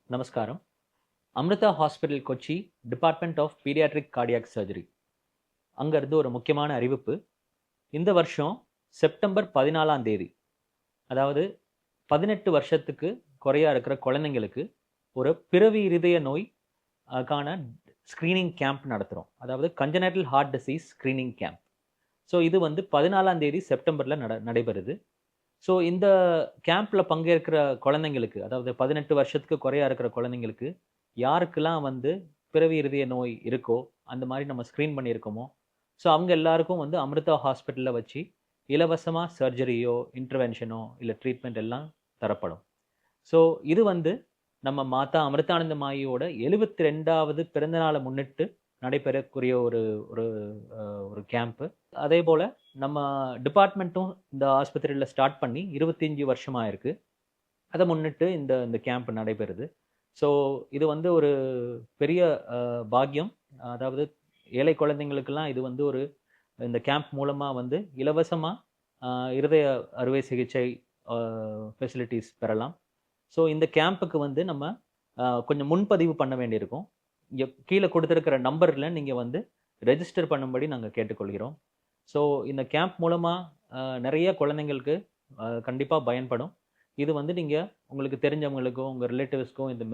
நமஸ்காரம். Amrita hospital Kochi, department of paediatric cardiac surgery. அங்கருந்து ஒரு முக்கியமான அறிவிப்பு. இந்த வருஷம் செப்டம்பர் 14ஆம் தேதி, அதாவது 18 வருஷத்துக்கு குறையா இருக்கிற குழந்தைங்களுக்கு ஒரு பிறவி இருதய நோய் க்கான ஸ்கிரீனிங் கேம்ப் நடத்துறோம். அதாவது congenital heart disease screening camp. So இது வந்து 14ஆம் தேதி செப்டம்பர்ல நடைபெறுது. ஸோ இந்த கேம்ப்ல பங்கேற்கிற குழந்தைங்களுக்கு, அதாவது 18 வருஷத்துக்கு குறையா இருக்கிற குழந்தைங்களுக்கு, யாருக்கெல்லாம் வந்து பிறவி இருதய நோய் இருக்கோ, அந்த மாரி நம்ம ஸ்கிரீன் பண்ணியிருக்கோமோ, ஸோ அவங்க எல்லாருக்கும் வந்து அமிர்தா ஹாஸ்பிட்டல்ல வச்சு இலவசமா சர்ஜரியோ, இன்டர்வென்ஷனோ, இல்ல ட்ரீட்மெண்ட் எல்லாம் தரப்படும். ஸோ இது வந்து நம்ம மாதா அமிர்தானந்தமாயியோட 72வது பிறந்த நாளை முன்னிட்டு நடைபெறக்கூடிய ஒரு ஒரு ஒரு கேம்ப்பு. அதேபோல நம்ம டிபார்ட்மெண்ட்டும் இந்த ஆஸ்பத்திரியில ஸ்டார்ட் பண்ணி 25 வருஷமா இருக்கு. அத முன்னிட்டு இந்த இந்த கேம்ப் நடைபெறுது. ஸோ இது வந்து ஒரு பெரிய பாக்கியம். அதாவது ஏழை குழந்தைங்களுக்கெல்லாம் இது வந்து ஒரு இந்த கேம்ப் மூலமா வந்து இலவசமா அ இருதய அறுவை சிகிச்சை அ ஃபெசிலிட்டீஸ் பெறலாம். ஸோ இந்த கேம்புக்கு வந்து நம்ம கொஞ்சம் முன்பதிவு பண்ண வேண்டியிருக்கும். இங்க கீழ குடுத்திருக்கிற நம்பர்ல நீங்க வந்து ரெஜிஸ்டர் பண்ணும்படி நாங்க கேட்டுக்கொள்கிறோம். ஸோ இந்த கேம்ப் மூலமா நெறைய குழந்தைங்களுக்கு கண்டிப்பா பயன்படும். இது வந்து நீங்க உங்களுக்கு தெரிஞ்சவங்களுக்கும், உங்க ரிலேட்டிவ்ஸ்க்கும் இந்த